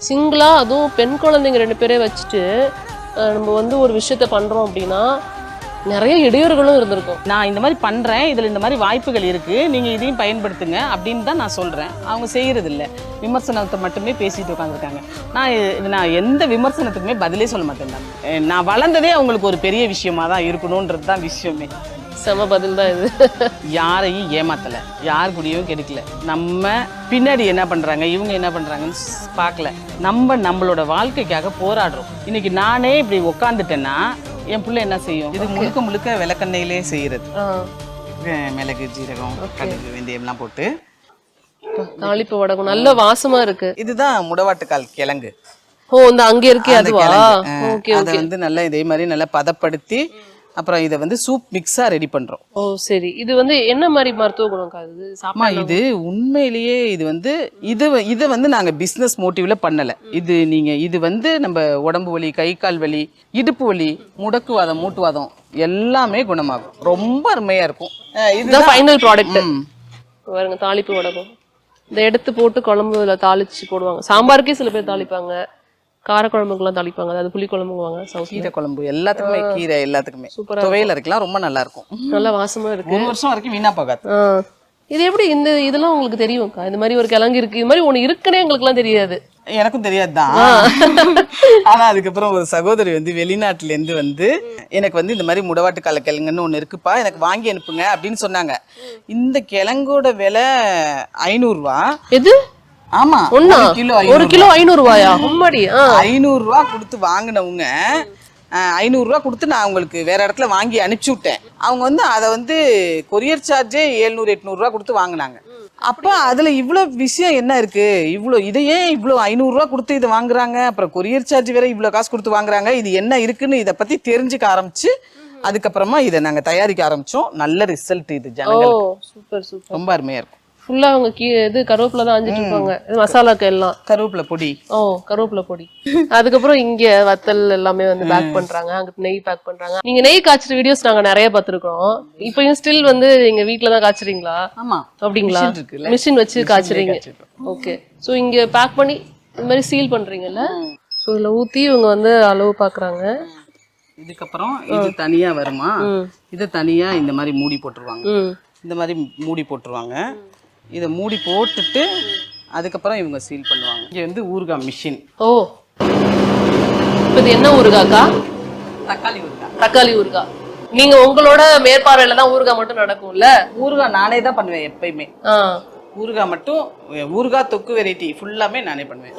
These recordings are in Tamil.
சிங்கிளா அதுவும் பெண் குழந்தைங்க 2 பேரே வச்சுட்டு நம்ம வந்து ஒரு விஷயத்த பண்றோம் அப்படின்னா நிறைய இடையூறுகளும் இருந்திருக்கும். நான் இந்த மாதிரி பண்றேன், இதுல இந்த மாதிரி வாய்ப்புகள் இருக்கு, நீங்க இதையும் பயன்படுத்துங்க அப்படின்னு தான் நான் சொல்றேன். அவங்க செய்யறது இல்லை, விமர்சனத்தை மட்டுமே பேசிட்டு உட்காந்துருக்காங்க. நான் எந்த விமர்சனத்துக்குமே பதிலே சொல்ல மாட்டேன். நான் வளர்ந்ததே அவங்களுக்கு ஒரு பெரிய விஷயமா தான் இருக்கணும்ன்றது தான் விஷயமே. செம பதில் தான் இது. யாரையும் ஏமாத்தலை, யார் கூடயும் கெடுக்கல. நம்ம பின்னாடி என்ன பண்ணுறாங்க, இவங்க என்ன பண்ணுறாங்கன்னு பார்க்கல. நம்மளோட வாழ்க்கைக்காக போராடுறோம். இன்னைக்கு நானே இப்படி உக்காந்துட்டேன்னா என் பிள்ளை என்ன செய்யும்? இது முழுக்க முழுக்க விளக்கெண்ணெயிலே செய்யறது. மிளகு, ஜீரகம், கடுகு, வெந்தயம்லாம் போட்டு தாளிப்பு வடகம் நல்ல வாசமா இருக்கு. இதுதான் முடவாட்டுக்கால் கிழங்கு. ஓ, இந்த அங்க இருக்கே அதுவா? ஓகே, அதை வந்து நல்லா இதே மாதிரி நல்லா பதப்படுத்தி அப்புறம் இதை வந்து சூப் மிக்ஸா ரெடி பண்றோம். ஓ சரி. இது வந்து என்ன மாதிரி மருத்துவ குணம் காது? இது உண்மையிலேயே இது வந்து இதை வந்து நாங்க பிசினஸ் மோட்டிவ்ல பண்ணல. இது வந்து நம்ம உடம்பு வலி, கை கால் வலி, இடுப்பு வலி, முடக்குவாதம், மூட்டுவாதம் எல்லாமே குணமாகும். ரொம்ப அருமையா இருக்கும். இதுதான் ஃபைனல் ப்ராடக்ட். பாருங்க, தாளிப்பு வடகம். இதை எடுத்து போட்டு குழம்புல தாளிச்சு போடுவாங்க. சாம்பாருக்கே சில பேர் தாளிப்பாங்க, காரக்குழம்புக்குலாம் தாளிப்பாங்க, அதாவது புளி குழம்புங்குவாங்க, கீரை குழம்பு எல்லாத்துக்குமே, கீரை எல்லாத்துக்குமே துவையல் இருக்கலாம், ரொம்ப நல்லா இருக்கும். நல்லா வாசமா இருக்கு. 1 வருஷம் வரைக்கும் வீணா போகாது. இது எப்படி இதெல்லாம் உங்களுக்கு தெரியும்க்கா? இந்த மாதிரி ஒரு கிழங்கு இருக்கு, இது மாதிரி ஒண்ணு இருக்குன்னே எங்களுக்கு எல்லாம் தெரியாது. எனக்கும் தெரியாதுதான். ஆனா அதுக்கப்புறம் ஒரு சகோதரி வந்து வெளிநாட்டுல இருந்து வந்து எனக்கு வந்து இந்த மாதிரி முடவாட்டுக்கால கிழங்குன்னு ஒண்ணு இருக்குப்பா, எனக்கு வாங்கி அனுப்புங்க அப்படின்னு சொன்னாங்க. இந்த கிழங்கோட விலை 500 ரூபா. எது? ஆமா, 1 கிலோ 500 ரூபாயா? 500 ரூபா கொடுத்து வாங்கினவங்க 500 ரூபா கொடுத்து நான் அவங்களுக்கு வேற இடத்துல வாங்கி அனுப்பிச்சு விட்டேன். அவங்க வந்து அதை வந்து கொரியர் சார்ஜே 700-800 ரூபா கொடுத்து வாங்கினாங்க. அப்ப அதுல இவ்வளவு விஷயம் என்ன இருக்கு? இதையே இவ்வளவு 500 ரூபா கொடுத்து இதை வாங்குறாங்க, அப்புறம் கொரியர் சார்ஜ் வேற இவ்வளவு காசு கொடுத்து வாங்குறாங்க. இது என்ன இருக்குன்னு இதை பத்தி தெரிஞ்சுக்க ஆரம்பிச்சு அதுக்கப்புறமா இதை நாங்க தயாரிக்க ஆரம்பிச்சோம். நல்ல ரிசல்ட். இது ஜனங்களுக்கு ரொம்ப அருமையா இருக்கும். ஃபுல்லா அவங்க இது கருவேப்பிலை தான் அஞ்சிட்டு இருப்பாங்க, மசாலாக்கு எல்லாம் கருவேப்பிலை பொடி. ஓ, கருவேப்பிலை பொடி. அதுக்கப்புறம் இங்க வத்தல் எல்லாமே வந்து பேக் பண்றாங்க, அங்க நெய் பேக் பண்றாங்க. நீங்க நெய் காய்ச்சுற வீடியோஸ் நாங்க நிறைய பாத்துருக்கோம். இப்பயும் ஸ்டில் வந்து எங்க வீட்டுல தான் காய்ச்சுறீங்களா? ஆமா. அப்படிங்களா? மிஷின் வச்சு காய்ச்சுறீங்க. ஓகே. சோ இங்க பேக் பண்ணி இந்த மாதிரி சீல் பண்றீங்கல்ல? சோ இதுல ஊத்தி இவங்க வந்து அளவு பாக்குறாங்க. இதுக்கப்புறம் இது தனியா வருமா, இதை தனியா இந்த மாதிரி மூடி போட்டுருவாங்க. இந்த மாதிரி மூடி போட்டுருவாங்க. இதை மூடி போட்டுட்டு அதுக்கப்புறம் இவங்க சீல் பண்ணுவாங்க. இங்கே வந்து ஊறுகாய் மிஷின். ஓ, இது என்ன ஊறுகாக்கா? தக்காளி ஊறுகாய். தக்காளி ஊறுகாய். நீங்க உங்களோட மேற்பார்வையில தான் ஊறுகாய் மட்டும் நடக்கும்ல? ஊறுகாய் நானே தான் பண்ணுவேன் எப்பயுமே. ஊறுகாய் மட்டும், ஊறுகாய் தொக்கு வெரைட்டி ஃபுல்லாமே நானே பண்ணுவேன்.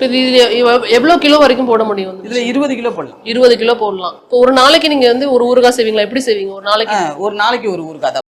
எவ்வளவு கிலோ வரைக்கும் போட முடியும்? இதுல 20 கிலோ போடலாம். 20 கிலோ போடலாம். ஒரு நாளைக்கு நீங்க வந்து ஒரு ஊறுகாய் செய்வீங்களா? எப்படி செய்வீங்க? ஒரு நாளைக்கு ஒரு ஊறுகாய் தான்.